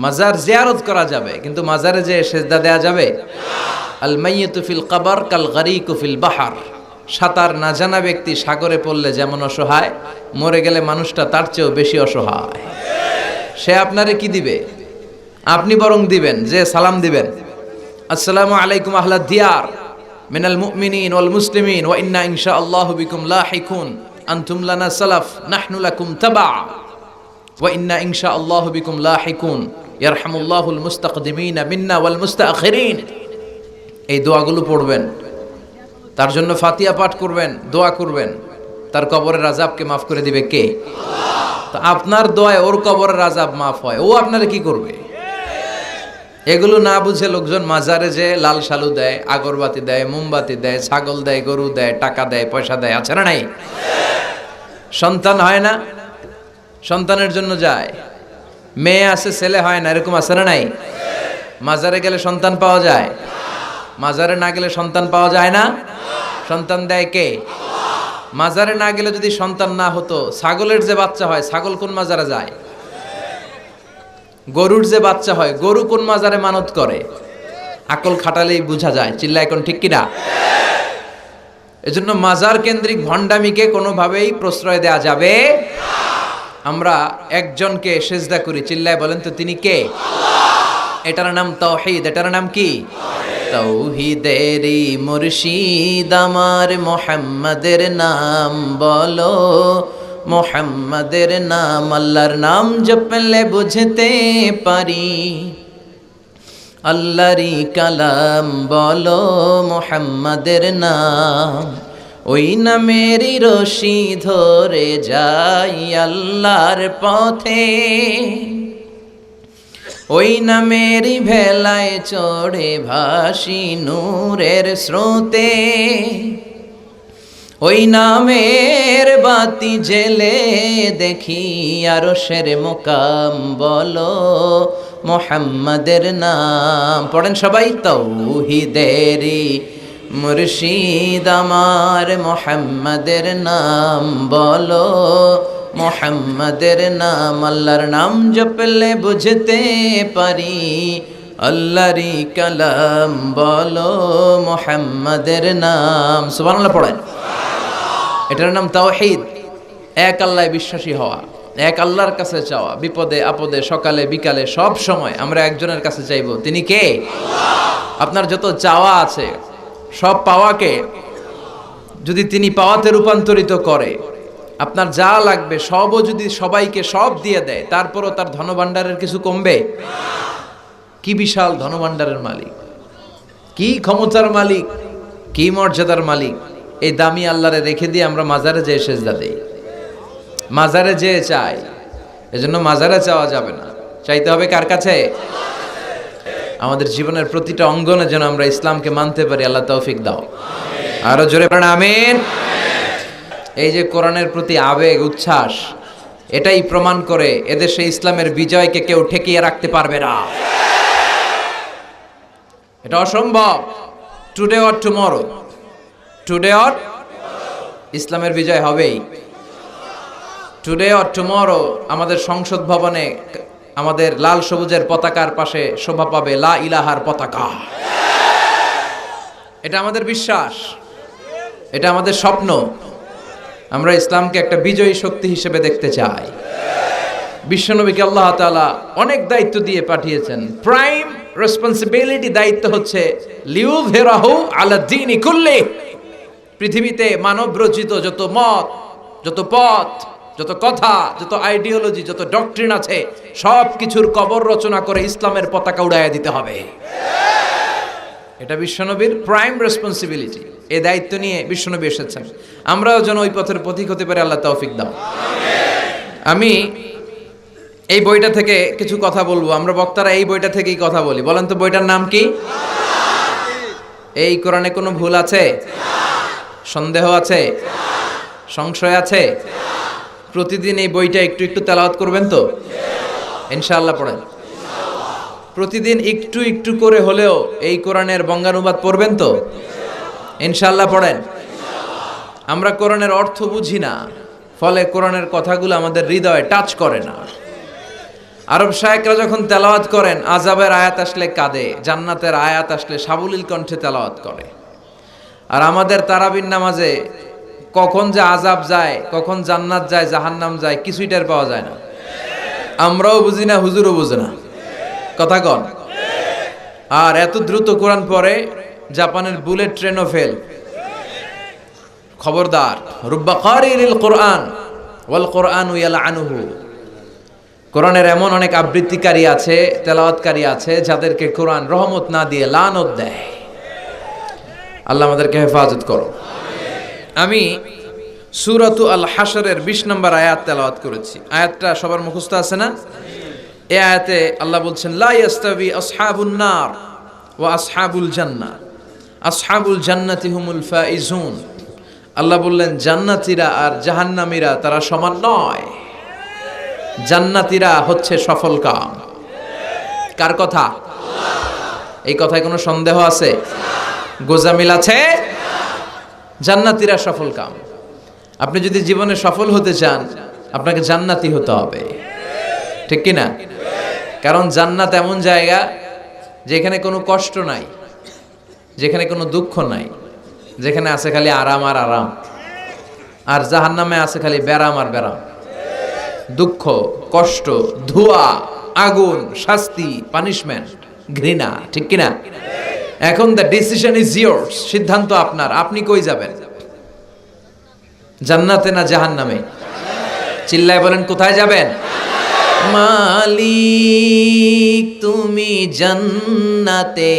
মাজার জিয়ারত করা যাবে, কিন্তু মাজারে যে সেজদা দেয়া যাবে? আল মাইয়িতু ফিল কবর কাল গরিকু ফিল বাহর। সাঁতার না জানা ব্যক্তি সাগরে পড়লে যেমন অসহায়, মরে গেলে মানুষটা তার চেয়েও বেশি অসহায়। সে আপনারে কি দিবে? আপনি বরং দিবেন যে সালাম দিবেন, আসসালামু আলাইকুম আহলা দিয়ার মিনাল মুমিনিন ওয়াল মুসলিমিন ওয়া ইন্না ইনশাআল্লাহু বিকুম লাহিকুন আনতুম লানা সালাফ নাহনু লাকুম তাবা ওয়া ইন্না ইনশাআল্লাহু বিকুম লাহিকুন ইয়ারহামুল্লাহুল মুস্তাকদিমিনা মিন্না ওয়াল মুস্তাখিরিন। এই দোয়াগুলো পড়বেন, তার জন্য ফাতিহা পাঠ করবেন, দোয়া করবেন। তার কবরের আযাবকে মাফ করে দিবে কে? আল্লাহ। তো আপনার দোয়ায় ওর কবরের আযাব মাফ হয়, ও আপনারে কি করবে? এগুলো না বুঝে লোকজন মাজারে যে লাল শালু দেয়, আগরবাতি দেয়, মোমবাতি দেয়, ছাগল দেয়, গরু দেয়, টাকা দেয়, পয়সা দেয়, আছে না নাই? সন্তান হয় না, সন্তানের জন্য যায়। মেয়ে আছে, ছেলে হয় না, এরকম আছে না নাই? মাজারে গেলে সন্তান পাওয়া যায়? মাজারে না গেলে সন্তান পাওয়া যায় না। সন্তান দেয় কে? মাজারে না গেলে যদি সন্তান না হতো, ছাগলের যে বাচ্চা হয়, ছাগল কোন মাজারে যায়? গরুর যে বাচ্চা হয়, গরু কোন মাজারে মানত করে? আকল খাটালেই বোঝা যায়। চিল্লা এখন ঠিক কিনা? এজন্য মাজার কেন্দ্রিক ভণ্ডামিকে কোনোভাবেই প্রশ্রয় দেয়া যাবে। আমরা একজনকে সেজদা করি, চিল্লায় বলেন তো তিনি কে? এটার নাম তাওহীদ। এটার নাম কি? তাওহীদেরই মুর্শিদ আমার মুহাম্মাদের নাম বলো, মুহাম্মাদের নাম, আল্লাহর নাম জপলে বুঝতে পারি। আল্লাহরই কালাম বলো, মুহাম্মাদের নাম, ওই নামেরই রশি ধরে যাই আল্লাহর পথে, ওই নামেরই ভেলায় চড়ে ভাসি নূরের স্রোতে, ওই নামের বাতি জেলে দেখি আরশের মুকাম বলো, মুহাম্মাদের নাম। পড়েন সবাই। তাওহীদেরই মুর্শিদ আমার মুহাম্মাদের নাম বলো, মুহাম্মাদের নাম, আল্লাহর নাম জপলে বুঝতে পারি। আল্লাহরই কালাম বলো, মুহাম্মাদের নাম। সুবহানাল্লাহ পড়েন। এটার নাম তাওহীদ। এক আল্লাহয় বিশ্বাসী হওয়া, এক আল্লাহর কাছে চাওয়া, বিপদে আপদে সকালে বিকালে সব সময় আমরা একজনের কাছে চাইবো। তিনি কে? আল্লাহ। আপনার যত চাওয়া আছে সব পাওয়াকে যদি তিনি পাওয়াতে রূপান্তরিত করে, আপনার যা লাগবে সবও যদি সবাইকে সব দিয়ে দেয়, তারপরও তার ধনভাণ্ডারের কিছু কমবে? কি বিশাল ধনভাণ্ডারের মালিক, কি ক্ষমতার মালিক, কি মর্যাদার মালিক। এই দামি আল্লাহরে রেখে দিয়ে আমরা মাজারে যেয়ে সেজদা দেই, মাজারে যেয়ে চাই। এজন্য মাজারে চাওয়া যাবে না, চাইতে হবে কার কাছে? আমাদের জীবনের প্রতিটা অঙ্গনে যেন আমরা ইসলামকে মানতে পারি। আল্লাহ তৌফিক দাও। আরো জোরে পড়েন আমিন। এই যে কোরআনের প্রতি আবেগ উচ্ছ্বাস, এটাই প্রমাণ করে এদেশে ইসলামের বিজয়কে কেউ ঠেকিয়ে রাখতে পারবে না। এটা অসম্ভব। Today or tomorrow, today or, ইসলামের বিজয় হবেই। টুডে অর টুমরো আমাদের সংসদ ভবনে আমাদের লাল সবুজের পতাকার পাশে শোভা পাবে লা ইলাহার পতাকা। এটা আমাদের বিশ্বাস, এটা আমাদের স্বপ্ন। আমরা ইসলামকে একটা বিজয়ী শক্তি হিসেবে দেখতে চাই। বিশ্বনবীকে আল্লাহ তাআলা অনেক দায়িত্ব দিয়ে পাঠিয়েছেন। প্রাইম রেসপন্সিবিলিটি, দায়িত্ব হচ্ছে লিউযহিরাহু আলা দ্বীনি কুল্লি। পৃথিবীতে মানব রচিত যত মত, যত পথ, যত কথা, যত আইডিওলজি, যত ডক্ট্রিন আছে, সব কিছুর কবর রচনা করে ইসলামের পতাকা উড়াইয়া দিতে হবে। এটা বিশ্বনবীর প্রাইম রেসপন্সিবিলিটি। এই দায়িত্ব নিয়ে বিশ্বনবী এসেছেন। আমরাও যেন ওই পথের পথিক হতে পারি। আল্লাহ তৌফিক দাও। আমি এই বইটা থেকে কিছু কথা বলবো। আমরা বক্তারা এই বইটা থেকেই কথা বলি। বলেন তো বইটার নাম কি? এই কোরআনে কোনো ভুল আছে? সন্দেহ আছে? সংশয় আছে? প্রতিদিন এই বইটা একটু একটু তেলাওয়াত করবেন তো? ইনশাআল্লাহ পড়েন। প্রতিদিন একটু একটু করে হলেও এই কোরআনের বঙ্গানুবাদ পড়বেন তো? ইনশাআল্লাহ পড়েন। আমরা কোরআনের অর্থ বুঝি না, ফলে কোরআনের কথাগুলো আমাদের হৃদয়ে টাচ করে না। আরব শায়েখরা যখন তেলাওয়াত করেন, আযাবের আয়াত আসলে কাঁদে, জান্নাতের আয়াত আসলে সাবলীল কণ্ঠে তেলাওয়াত করে। আর আমাদের তারাবির নামাজে কখন যে আযাব যায়, কখন জান্নাত যায়, জাহান্নাম যায়, কিছুই টের পাওয়া যায় না। আমরাও বুঝি না, হুজুরও বুঝে না। কথা কন। আর এত দ্রুত কোরআন পড়ে, জাপানের বুলেট ট্রেনও ফেল। খবরদার, রুব্বা কারিল কোরআন ওয়াল কোরআনু ইয়ালআনুহু। কোরআনের এমন অনেক আবৃত্তিকারী আছে, তেলাওয়াতকারী আছে, যাদেরকে কোরআন রহমত না দিয়ে লানত দেয়। আল্লাহ আমাদেরকে হেফাজত করো। আমি সূরাতু আল হাশরের 20 নম্বর আয়াত তেলাওয়াত করেছি। আয়াতটা সবার মুখস্থ আছে না? এই আয়াতে আল্লাহ বলছেন, লা ইয়াস্তাবি আসহাবুন নার ওয়া আসহাবুল জান্নাহ, আসহাবুল জান্নাতি হুমুল ফাইজুন। আল্লাহ বললেন, জান্নাতীরা আর জাহান্নামীরা তারা সমান নয়। জান্নাতীরা হচ্ছে সফল কাম। কার কথা? এই কথায় কোনো সন্দেহ আছে? গোজামিল আছে? জান্নাতীরা সফল কাম। আপনি যদি জীবনে সফল হতে চান, আপনাকে জান্নাতি হতে হবে, ঠিক কি না? কারণ জান্নাত এমন জায়গা যেখানে কোনো কষ্ট নাই, যেখানে কোনো দুঃখ নাই, যেখানে আছে খালি আরাম আর আরাম। আর জাহান্নামে আছে খালি ব্যারাম আর ব্যারাম, দুঃখ, কষ্ট, ধোঁয়া, আগুন, শাস্তি, পানিশমেন্ট, ঘৃণা, ঠিক কিনা? এখন দ্য ডিসিশন ইজ ইয়োর্স, সিদ্ধান্ত আপনার। আপনি কই যাবেন? জান্নাতে না জাহান্নামে? চিল্লায় বলেন, কোথায় যাবেন? মালিক তুমি জান্নাতে,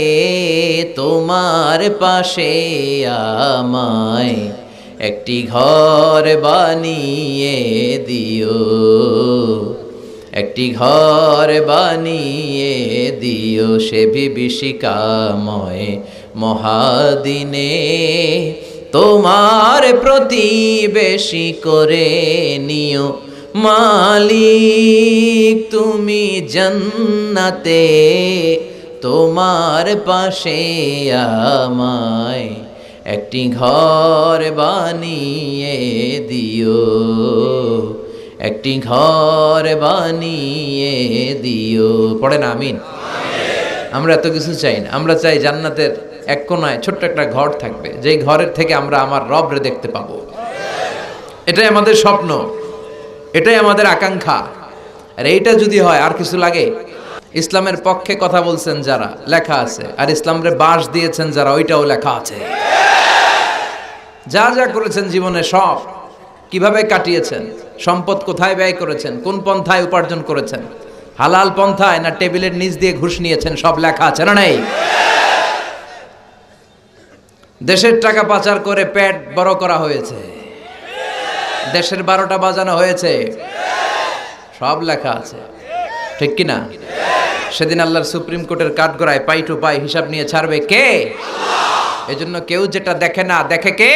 তোমার পাশে আমায় একটি ঘর বানিয়ে দিও, একটি ঘর বানিয়ে দিও সে বিভীষিকাময় মহাদিনে, তোমার প্রতিবেশী করে নিও। মালিক তুমি জান্নাতে, তোমার পাশে আমায় একটি ঘর বানিয়ে দিও, একটি ঘর বানিয়ে দিও। পড়েন আমিন। আমরা এত কিছু চাই না, আমরা চাই জান্নাতের এক কোনায় ছোট্ট একটা ঘর থাকবে, যেই ঘরের থেকে আমরা আমার রবরে দেখতে পাবো। এটাই আমাদের স্বপ্ন, এটাই আমাদের আকাঙ্ক্ষা। আর এইটা যদি হয়, আর কিছু লাগে? ইসলামের পক্ষে কথা বলছেন যারা, লেখা আছে। আর ইসলামরে বাস দিয়েছেন যারা, ওইটাও লেখা আছে। যা যা করেছেন জীবনে, সব কিভাবে কাটিয়েছেন, সম্পদ কোথায় ব্যয় করেছেন, কোন পন্থায় উপার্জন করেছেন, হালাল পন্থায় না টেবিলের নিচ দিয়ে ঘুষ নিয়েছেন, সব লেখা আছে না নাই? দেশের টাকা পাচার করে পেট বড় করা হয়েছে, দেশের 12টা বাজানো হয়েছে, সব লেখা আছে, ঠিক কিনা? সেদিন আল্লাহর সুপ্রিম কোর্টের কাঠগড়ায় পাই টু পাই হিসাব নিয়ে ছাড়বে কে? এজন্য কেউ যেটা দেখে না, দেখে কে?